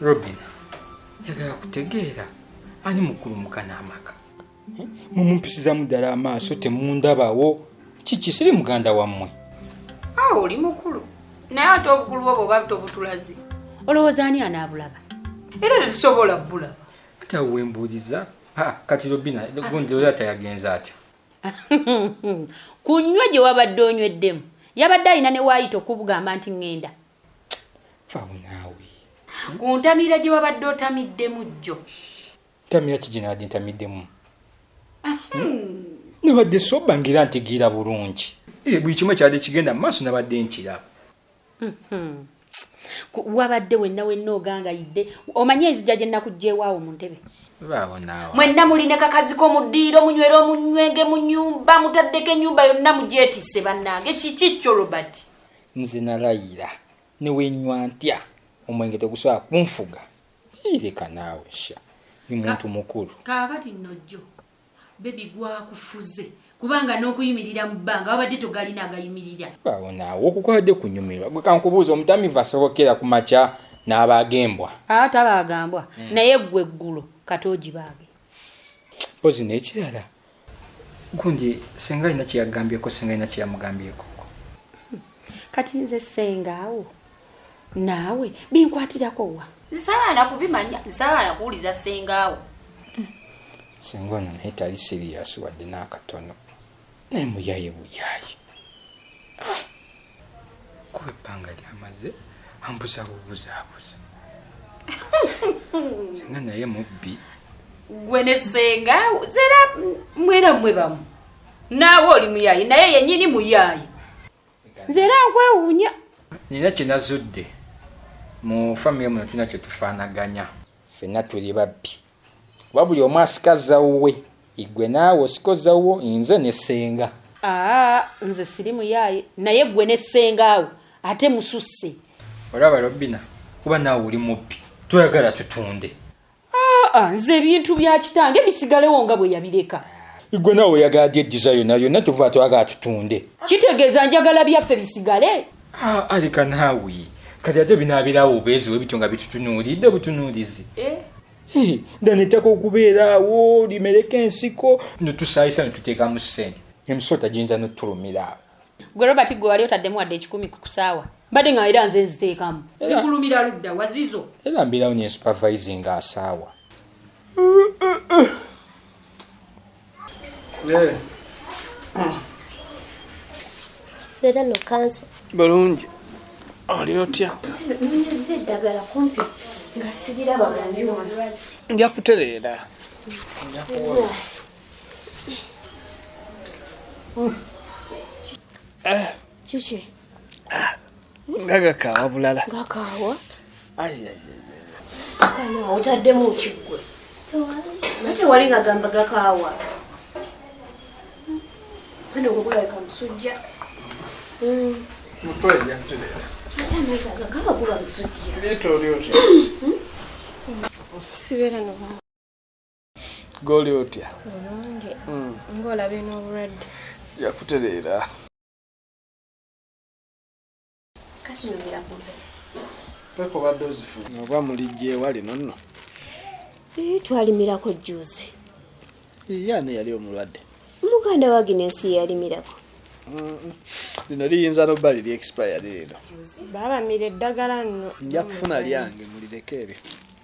Robin, njagala kutegeera ani mukulu mukana amaka. Mumumpisiza muddala amaaso temundabawo. Kiki siri muganda wammwe? Oli mukulu. Naye ate obukulu bwo bwoba tobutulaze. Olowooza ani anaabulaba? Era tetusobola bulaba. Ate wembuuliza. Kati Robina, gundi oyo atayagenza atya. Kunywa gye wabadde onyweddemu. Yabadde alina ne waayita okubugamba nti ŋŋenda. Faawo naawe. Kuntamira gye wabadde otamiddemu jjo. Tamira kiki nabadde ntamiddemu? Nabadde soba ngira ntegeera bulungi. Buli kimu ekyabadde kigenda mu maaso nabadde nkiraba. Wabadde wenna ogangayidde. Omanyi enzija gye nnakuggyewaawo mu ntebe? Baawo naawe. Mwenna mulina kakazi ko mu ddiiro munywera omunywenge mu nnyumba mutaddeko ennyumba yonna mugyetisse bannange. Kiki kyo Robert? Nze nalayira ne wenywa ntya omwenge tegusobola kunfuga. Leka naawe sha. Ni muntu mukulu. Kaakati nno jjo. Bebi gwakufuze. Kubanga n'okuyimirira mu bbanga wabadde togalina agayimirira. Baawo naawe okukoledde kunyumirwa. Gwe kankubuuza omutamivu asobokera ku makya n'abaagembwa. Tabaagambwa. Naye ggwe eggulo kati ogibaage. Pozi n'ekirala. Gundi senga alina kyeyagambyeko senga alina kyeyamugambyeko. Kati nze sengaawo. Naawe binkwatirako wa? Nsaala kubimanya, nsaala kuwuliza sengaawo. Senga ono naye tali serious wadde n'akatono. Naye muyaye buyaye. Kuba ebbanga lyamaze ambuzabuzaabuza. Senga naye mubbi. Gwe ne sengaawo zera mwera mmwe bamu. Naawe oli muyaye naye yennyini muyaye. Nzera nkwewuunya. Nina kye nazudde. Mu family muno tulina kye tufaanaganya. Ffenna tuli babbi. Kuba buli omu asikaza wuwe. Igwe naawe osikoza wuwo nze ne senga. Nze siri muyaye naye gwe ne sengaawo ate mususse. Olaba Robina, kuba naawe oli mubbi. Toyagala tutunde. Nze ebintu bya kitange bisigalewo nga bwe yabireka. Igwe naawe oyagala dyeddiza yonna tuva twagala tutunde. Kitegeeza njagala byaffe bisigale? Aleka naawe. Kati ate binaabirawo obeeziwo ebityo nga bitutunuulidde butunuulizi. Danetako okubeeraawo limereko ensiko. Notusaayisa ne tuteekamu ssente. Emisota giyinza n'otulumira awo. Gwe Robert gwe wali otaddemu wadde 10 ku kusaawa. Mbadde nga era nze nziteekamu. Zigulumira ludda wazizo. Era mbeerawo ne supervising asaawa. Sera no kanso. Bulungi. Oli otya? Nnyeze eddagala kumpi nga siriraba mu njuuma. Nja kutereera. Kiki? Ngagakaawa bulala. Gakaawa? Kana otaddemu kiggwe. Ate wali nga gamba gakaawa. Kano gulabika musujja. Mutwe nja kutereera. Ate amazzi agakaba guba musujja. Leeta oli otya? Sibeera n'obumu. Goli otya? Olwange ng'olabye n'obulwadde. Nja kutereera. Kasinumira kumbe. Twekobadde ozifuna. Oba mulijja ewali nonno? Twalimirako jjuuzi. Yaani yali omulwadde. Muganda wa Ginensi yalimirako. Lino liyinza n'obba liri expired lino. Baabamira eddagala nno. Nja kufuna lyange mulireko eryo.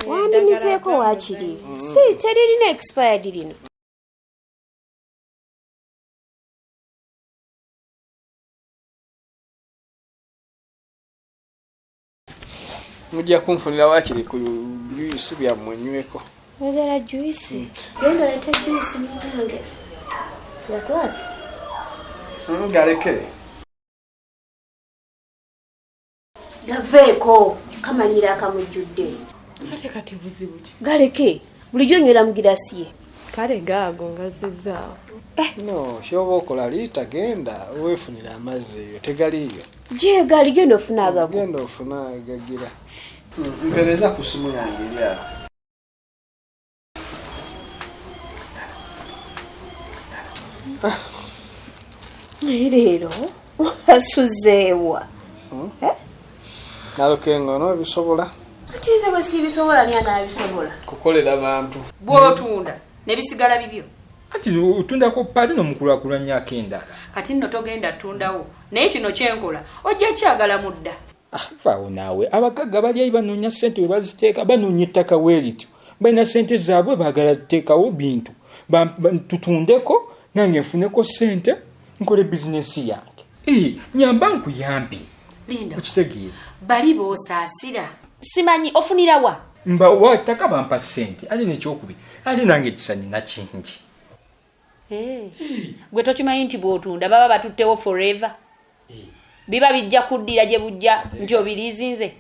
Wandimizeeko waakiri. Si teririna expired lino. Mujja kunfunira waakiri ku juyisi byammwe nyweko. Oyagala juyisi? Genda oleete juyisi mutange. Yatwala? Galeke. Gaveeko kamanyira akamujjudde. Ate kati buzibu ki? Galeke bulijjo onywera mu girasi ye. Kale gaago ngazizaawo. No, kyoba okola liita genda weefunira amazzi eyo tegaliiyo. Gye gali genda ofuna agago. Genda ofuna agagira. Mpereza ku simu yange eri awo. Leero asuzeewa. Nalokengono ebisobola. ati nze bwe siibisobola ni anaabisobola kukolera bantu bw'otunda ne bisigala bibyo. ati otundako paati n'omukulakulanya ak'endala. Kati nno togenda tundawo naye kino kyenkola ojja kyagala mudda. Vaawo naawe abagagga bali banoonya ssente we baziteeka banoonya ettaka weerityo balina ssente zaabwe baagala ziteekawo bintu tutundeko nange nfuneko ssente nkole bizinesi yange. Nyamba nkuyambi. Linda okitegeera bali b'osaasira simanyi ofunira wa? mbawa ttaka bampa ssente ate nekyokubiri ate nange ekisa nina kingi. Gwe tokimanyi nti bw'otunda baba batuttewo forever. Biba bijja kuddira gye bujja nti obiriizinze.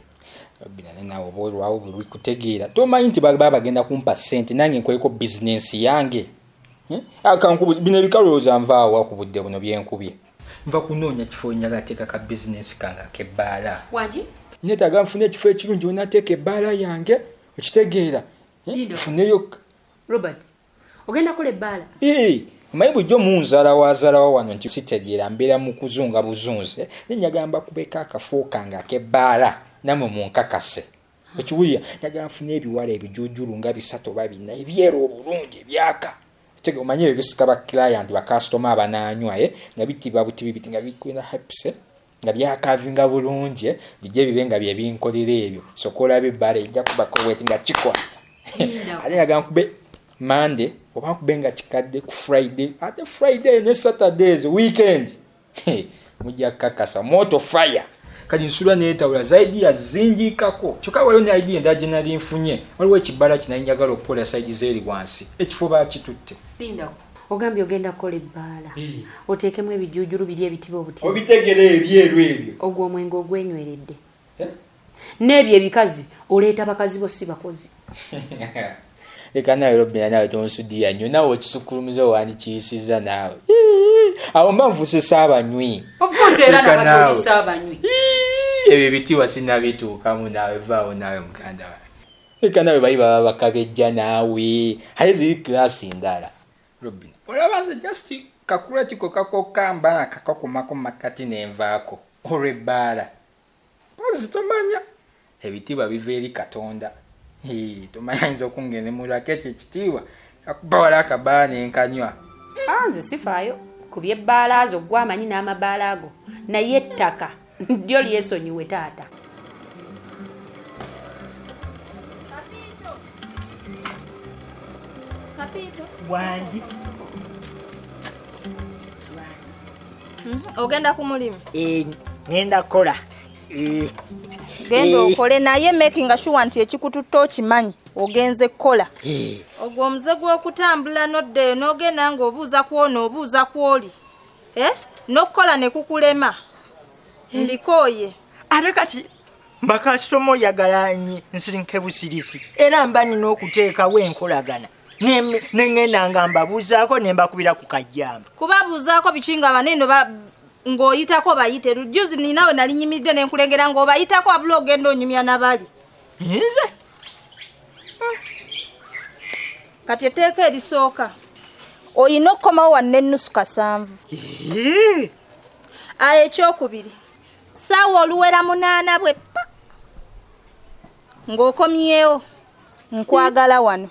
Binane naawe oba olwawo buli kutegeera tomanyi nti baba bagenda kumpa ssente nange nkoleko bizinesi yange. Bino ebikalowooza nvaawo ku budde buno byenkubye. Nva kunoonya kifo njagala teekaka bizinesi kange ak'ebbaala. Wangi? Neetaaga nfune ekifo ekirungi onaateeka ebbaala yange okitegeera. Nfuneyo. Robert, ogenda kola ebbaala? Omanyi bulijjo munzaala wazaalawo wano nti sitegeera mbeera mu kuzunga buzunze nenyagamba kubeka akafo kange ak'ebbaala namwe munkakase. Ekiwulira njagala nfune ebiwala ebijuujulu nga 3 oba 4 ebyeru obulungi ebyaka. Omanyi ebyo bisika ba client ba customer abanaanywa nga bitibwa butibi biti nga bikwenda hypes nga byakavinga bulungi bijje bibe nga bye binkolera ebyo sokola bibale ejja kubako weti nga kikwata. Ale nga nkube Monday oba kubenga kikadde ku Friday ate Friday ne Saturdays weekend mujja kakasa moto fire kali nsula neetawula zaidi ya zinjikako kyokka waliwo ne idea ndaje nali nfunye waliwo ekibala kinanjagala okukola side zeri wansi ekifo bakitutte. Linda ogambye ogenda kola ebbaala oteekemu ebijuujulu biri ebitiba obuti obitegere ebyeru ebyo ogwo omwenge ogwenyweredde n'ebyo ebikazi oleeta bakazi bo si bakozi. Leka nawe Robina nawe tonsudiya nnyo nawe okisukulumiza owandikiyisiza naawe awo mba nfuse saabanywi. Of course era nabatoli saabanywi. Ebyo ebitiwa sinabituukamu naawe vaawo naawe muganda wange. Leka nawe bali baba bakabejja naawe aye ziri kilasi ndala. Robina olaba nze just kakula kiko kakokka mba nakakomako makati nenvaako olw'ebbaala. Pozi tomanya ebitiibwa biva eri Katonda. Tomanya nza okungenemulwako ekyo ekitiibwa kakuba wala akabaala nenkanywa. Nze sifaayo ku byebbaala zo gwe amanyi n'amabaala ago naye ettaka lyo lyesonyiwe taata. Wangi ogenda ku mulimu? Ngenda kola. Genda okole naye making sure nti ekikututte okimanyi ogenze kola. Ogwo omuze gw'okutambula noddeyo n'ogenda ng'obuuza kw'ono obuuza kw'oli n'okukola ne kukulema mbikooye. Ate kati bakasitomo oyagala nsirinke busirisi era mba nina okuteekawo enkolagana nengenda nga mbabuuzaako ne mbakubira ku kajjamba. Kubabuuzaako biki nga baneno ng'oyitako bayite lujuzi ninawe nali nyimiridde n'enkulengera ng'obayitako wabula ogenda onyumya nabali. Nze kati etteeka erisooka oyina okukomawo wanne ennusu 7. Aye ekyokubiri ssaawa oluwera 8 bwe ppa ng'okomyewo nkwagala wano.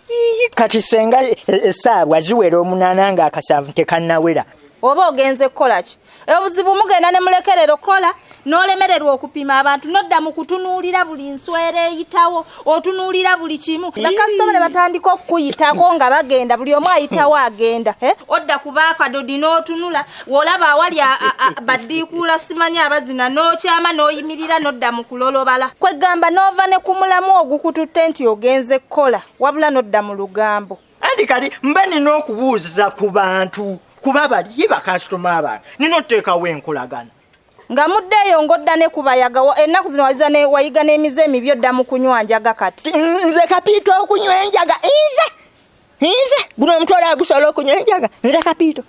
Kati senga essaawa ziwera 8 nga 7 tekannawera. Oba ogenze kukola ki? Obuzibu mugenda ne mulekerero kola n'olemererwa okupima abantu nodda mu kutunuulira buli nswera eyitawo otunuulira buli kimu. Bakasitoma batandika okuyitako nga bagenda buli omu ayitawo agenda. Odda ku baakadodi n'otunula wolaba awali baddiikuula simanya abazina n'okyama n'oyimirira nodda mu kulolobala. Kwegamba n'ova ne ku mulamu ogukututte nti ogenze kukola wabula nodda mu lugambo. Andi kati mba nina okubuuza ku bantu kuba bali bakasitoma abantu nina oteekawo enkolagana. Nga muddeeyo ng'odda ne kubayaga ennaku zino wayiga n'emize emibi odda mu kunywa njaga kati. Nze Kapiito okunywa enjaga nze guno omutwala agusobola okunywa enjaga nze Kapiito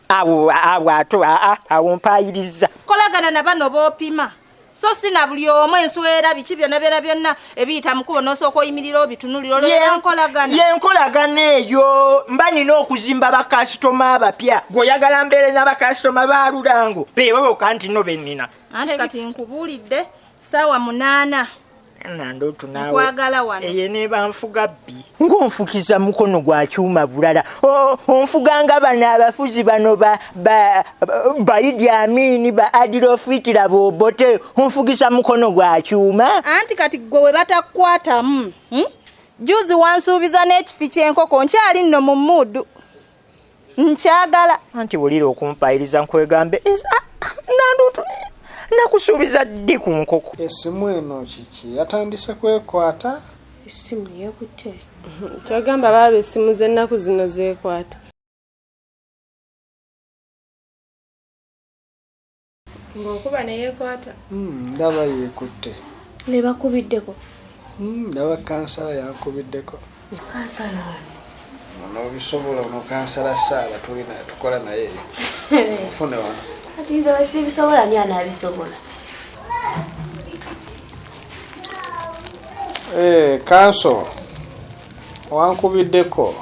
awo mpaayiriza. Kolagana na bano boopima so sina buli omu enswera biki byonna ebiyita mukubo n'osooka oyimirira obitunulira olwera nkolagana. Yenkolagana eyo mba nina okuzimba bakasitoma abapya gweoyagala mbeere n'abakasitoma ba Lulango beebo bokka nti no bennina. Ante kati nkubuulidde ssaawa 8 Nandoto nawe. Kwagala wano. Neba nfuga bbi. Ng'onfukiza mukono gwa kyuma bulala. Onfuga nga bano abafuzi bano ba Idi Amin ba Adolf Hitler bobote. Onfugiza mukono gwa kyuma. Anti kati gwe batakwatamu. Juzi wansuubiza n'ekifi ky'enkoko nkyali nno mu muddu. Nkyagala. Anti bulira okumpayiriza nkwegambe. Nandoto nakusuubiza ddi ku nkoko. Essimu eno kiki yatandise kwekwata? Essimu yakutte. Kyagamba baba essimu z'ennaku zino zeekwata. Ng'okuba ne yeekwata. Ndaba yeekutte. Ne bakubiddeko. Ndaba kansala yankubiddeko. Kansala ono bisobola ono kansala saala tulina tukola naye. Fune wano. ati nze basibisobola ani anaabisobola. Kanso wankubiddeko.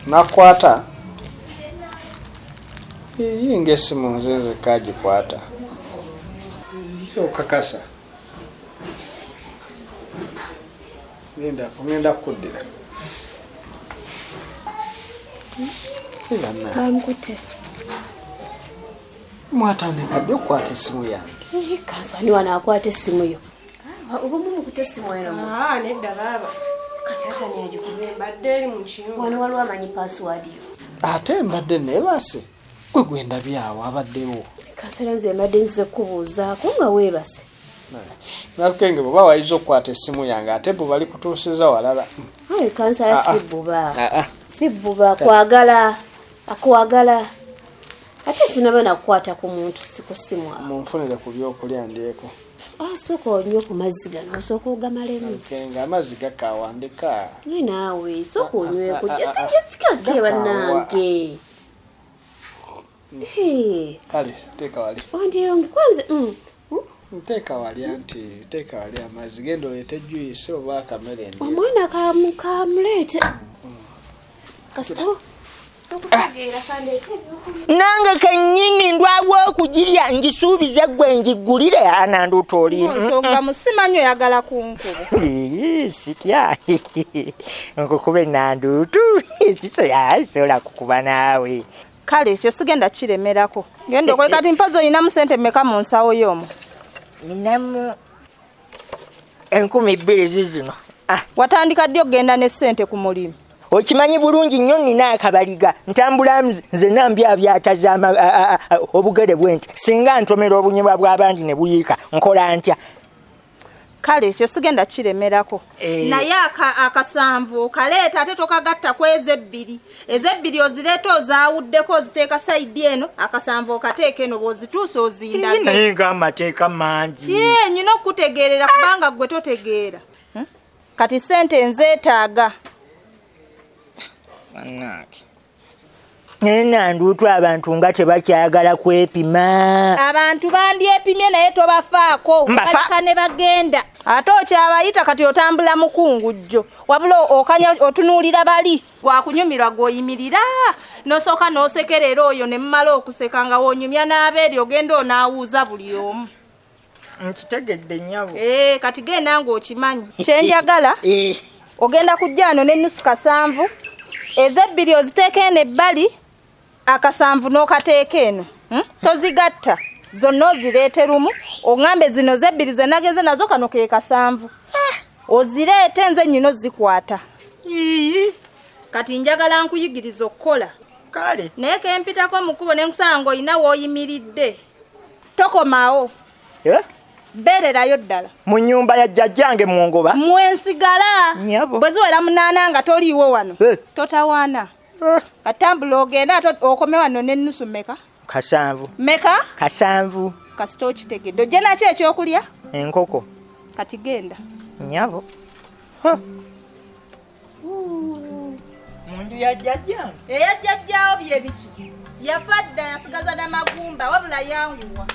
Nakwata. Yinga essimu nzenze kagikwata. Okakasa. Ngenda kuddira. Bamkutte. Mwatandika ddi okukwata essimu yange? Kansala ni wano akwata essimu yo. Oba mumukutte essimu eno. Nedda baba. Kati ate ani agikubye? Mbadde eri mu kiyungu. Wano waliwo amanyi password yo. Ate mbadde neebase. Gwe gwenda byawo abaddewo. Kansala nze mbadde nzize kubuuzaako nga weebase. Nakenge bwe bawayiza okukwata essimu yange ate bwe bali kutuusiza walala. Kansala si bbuba. Si bbuba kwagala. Akwagala. Ate sinaba nakukwata ku muntu si ku ssimu awo. Munfunire ku byokulya ndyeko. Sooka onywe ku mazzi gano osooka ogamalemu. Nga amazzi gakawandika. Naawe sooka onyweko. Tegesikadde bannange. Kale teeka wali. Ondiyonge kwanze. Teeka wali anti teeka wali amazzi genda oleete juice oba akamere ndi. Omwana kamuleete. Kasito. Nange kennyini ndwawo okugirya ngisuubize gwe ngigulire Nandoto oli. Nsonga musimanyo yagala kunkuba. Sitya. Nkukube Nandoto. Sisobola kukuba naawe. Kale ekyo sigenda kiremerako. Genda okole kati mpazo olinamu ssente mmeka mu nsawo y'omu? Ninamu 2,000 zino. Watandika ddi okgenda ne ssente ku mulimu? Okimanyi bulungi nnyo nina akabaliga ntambula nze nambyabyataza obugere bw'ente singa ntomera obunyebwa bw'abandi ne buyiika nkola ntya? Kale ekyo sigenda kiremerako. Naye akasanvu kaleeta ate tokagatta ku ezebbiri. Ezebbiri ozireeta ozaawuddeko oziteeka sayidi eno akasanvu okateeka eno bw'ozituusa ozindage. Naye ng'amateeka mangi. Nyina okutegeerera kubanga gwe totegeera. Kati ssente nzeetaaga. Nandoto abantu nga tebakyagala kwepima. Abantu bandyepimye naye tobafaako. Baleka ne bagenda. Ate okyabayita kati otambula mukungujjo. Wabula okanya otunuulira bali. Gwakunyumirwa gw'oyimirira. Nosooka n'osekerera oyo ne mmala okuseka nga woonyumya n'abeeri ogenda onaawuuza buli omu. Nkitegedde nnyabo. Kati genda ng'okimanyi. Kyenjagala ogenda kujja wano n'ennusu kasanvu. Ezebbiri oziteeka eno ebbali akasanvu n'okateeka eno. Tozigatta zonna ozireete lumu oŋŋambe zino zebbiri ze nageze nazo kano ke kasanvu. Ozireete nze nnyino zikwata. Kati njagala nkuyigiriza okukola. Kale naye kempitako mu kkubo ne nkusanga ng'olina w'oyimiridde. Tokomaawo. Beererayo ddala. Mu nnyumba ya jjajjange Mwongoba. Mwensigala. Nyabo. Bwe ziwera munaana nga toliiwo wano. Totawaana. Katambula ogenda okome wano n'ennusu mmeka? Kasanvu. Mmeka? Kasanvu. Kasita okitegedde. Ojja nakyo ekyokulya? Enkoko. Kati genda. Nyabo. Mundu ya jjajjange. Eya jjajjaawo bye biki? Yafa dda yasigaza n'amagumba wabula yanguwa.